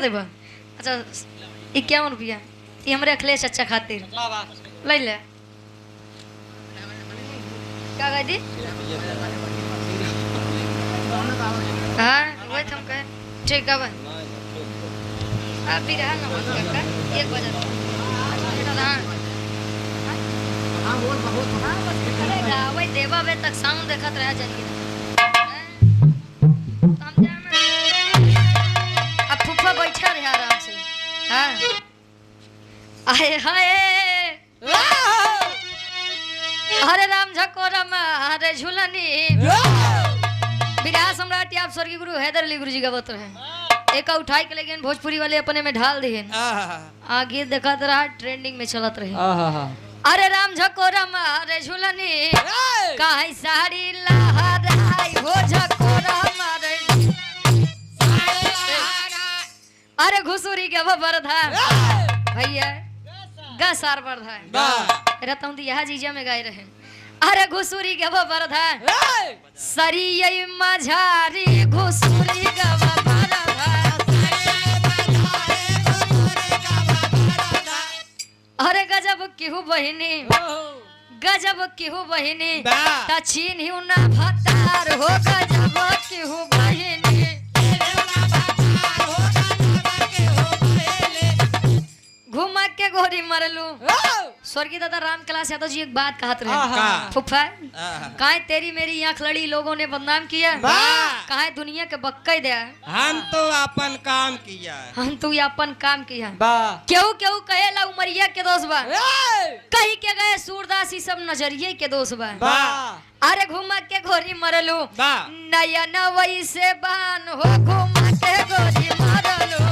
देबा अच्छा 51 रुपया ये हमरे अखिलेश अच्छा खातिर ले ले क्या कह दी हाँ वही हम कहे ठीक है भाई आप भी रहा ना मत काका 1 बजे हाँ बस करेगा वही देवा बे तक साउंड देखत रह जाएगी हम जाना अब फूफा बैठा रहे आराम से हाँ आए हाय हरे राम झकोरम हरे झूलनी विराज सम्राट आप स्वर्गीय गुरु हैदर अली गुरु जी का बत रहे एक उठाई के लेकिन भोजपुरी वाले अपने में ढाल दिए आगे देखत रहा ट्रेंडिंग में चलत रहे अरे राम झकोरम हरे झूलनी काहे साड़ी लहराई हो झकोरम अरे घुसुरी के बरधा भैया गसार बरधा रहता यह जीजा में गाय रहे अरे घुसुरी के बरधा सरी मझारी घुसुरी के अरे गजब केहू बहिनी गजब केहू बहिनी तछीन ही ना भतार हो गजब केहू बहिनी घुमा के गोरी मरलू स्वर्गीय दादा राम कैलाश यादव जी एक बात कहते रहे फुफा काहे तेरी मेरी आंख लड़ी लोगों ने बदनाम किया काहे दुनिया के बक्के दे हम तो अपन काम किया केहू केहू कहेला उमरिया के दोस्त बा कहीं के गए सूरदास सब नजरिए के दोस्त बा अरे घुमा के गोरी मरलू नयन वैसे बान हो घुमा के गोरी मरलू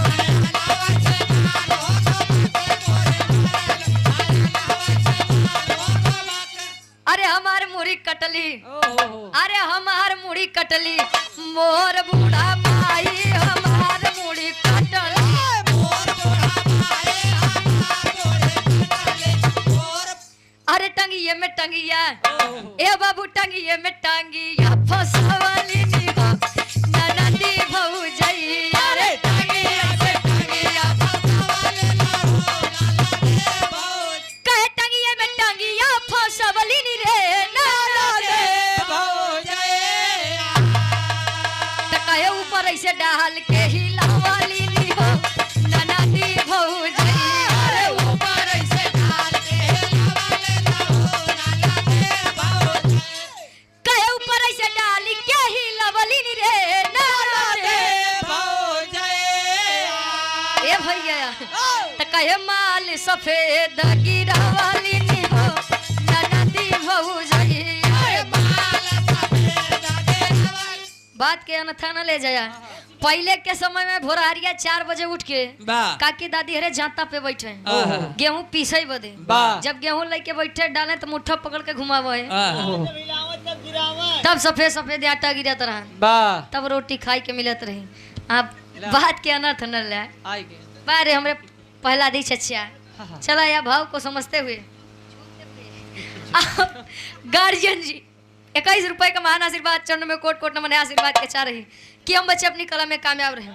अरे हमार मुड़ी कटली अरे हमार मुड़ी कटली मोर बूढ़ा माई हमार मुड़ी कटली अरे टंगिए में टंगिया ए बाबू टंगिए में टंगिया फसवाली निगा ननदी भौजैया रे टंगिया से टंगिया फसवाली कहे टंगिए में टंगिया फसवाली नी रे ननदी भौजैया त कहे ऊपर ऐसे डाल के हिलावाली नी हो ननदी भौजैया रे ऊपर ऐसे डाल के कहे माल सफेद गिरावाली नी हो ननदी भौजैया बात के अनथा न ले जाया पहले के समय में भोरहरिया 4 बजे उठ के काकी दादी हरे जाता पे बैठे गेहूं पीसे बदे जब गेहूं लेके बैठे डाले तो मुट्ठा पकड़ के घुमावे तब सफेद सफेद आटा गिरत रहा तब रोटी खाई के मिलत रही आप बात के अनर्थ न ले बारे हमरे पहला दी चचा चला या भाव को समझते हुए गार्जियन जी 21 रुपए का महान आशीर्वाद चरण में कोट कोट नमन आशीर्वाद के चाह रही कि हम बच्चे अपनी कला में कामयाब रहे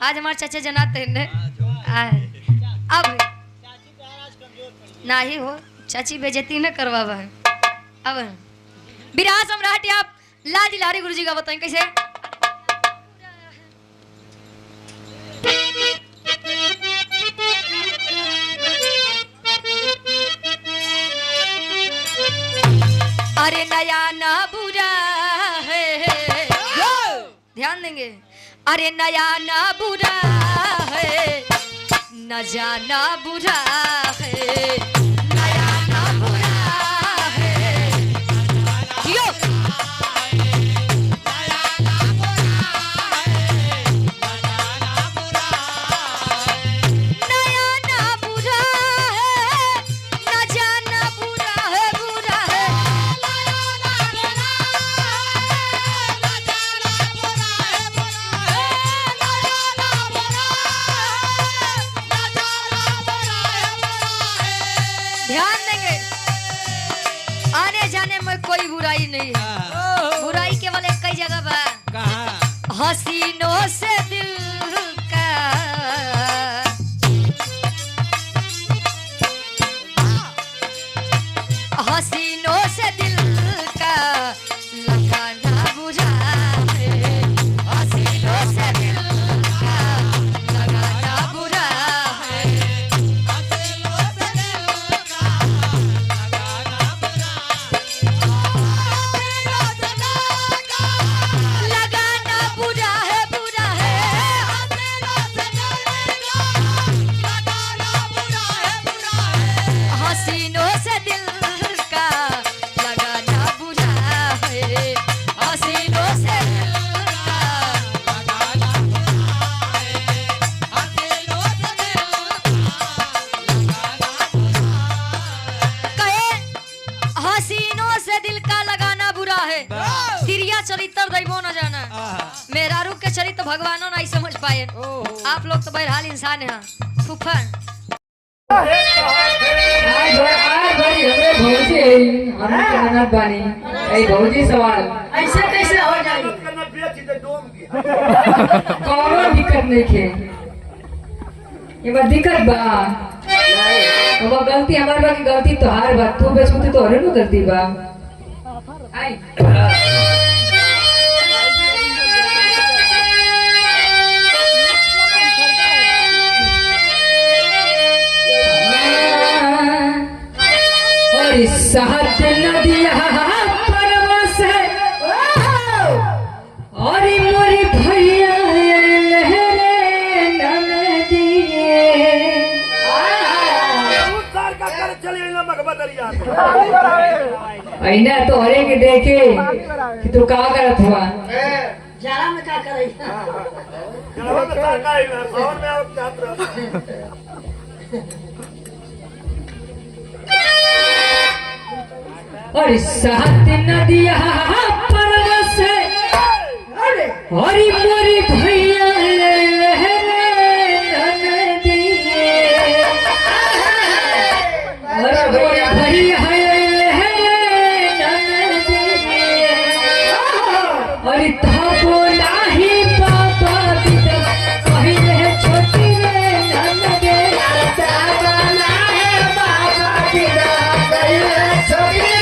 आज हमारे चाचा जनाते हैं अब ना ही हो चाची बेइज्जती न करवावा है अब विराज सम्राट आप लाज लारी गुरुजी का बताएं कैसे अरे नया ना बुरा है ध्यान देंगे अरे नया ना बुरा है न जाना बुरा है नया ना बुरा है कोई बुराई नहीं है बुराई केवल एक कई जगह बा हसीनों से दिल भगवानों नहीं समझ पाए। आप लोग तो बहरहाल इंसान हैं। फूफा भौजी सवाल ऐसे कैसे हो जाए? कौनो दिक्कत नहीं खे, ये बात दिक्कत बा। अब गलती हमार बा की गलती तोहार बा, तू बेचती तो अरे नु गलती बा। आई और साथ नदिया परवस और मोरी भैया लहरे नदिए ऐना तो हरे के देखे कि तू का करत हुआ जाड़ा में क्या करे? और साथ नदिया परवस और मोरी भैया लहरे नदिए और मोरी भैया लहरे नदिए और थापो नाही पापा बिदा कहिले छोटी रे ननदे ताबा नाही पापा बिदा कहिले छोटी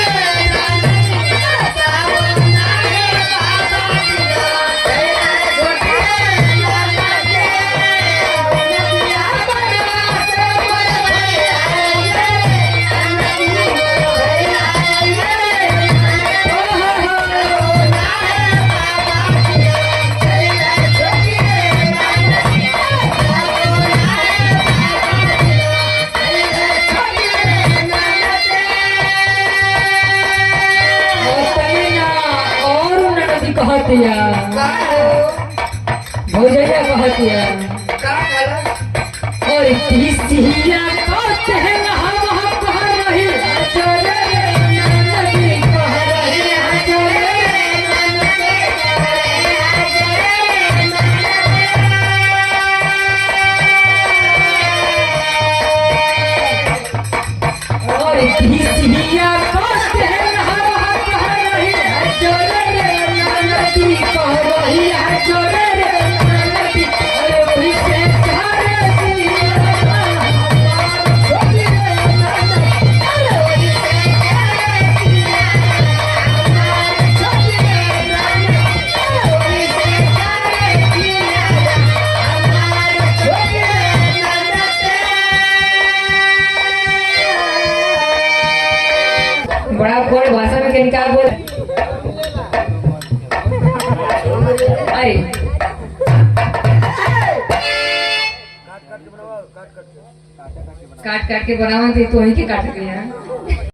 कहतिया भौजैया कहतिया और तीसिया कहते हैं हम कह रही चले नदी कह रही चले और तीसिया कहते हैं हम कह रही चले नदी कह रही चले नदी अरे वही से बड़ा कोई भाषा में निकाल बोल आई काट काट के बनावा थी तो वही के काट के यहाँ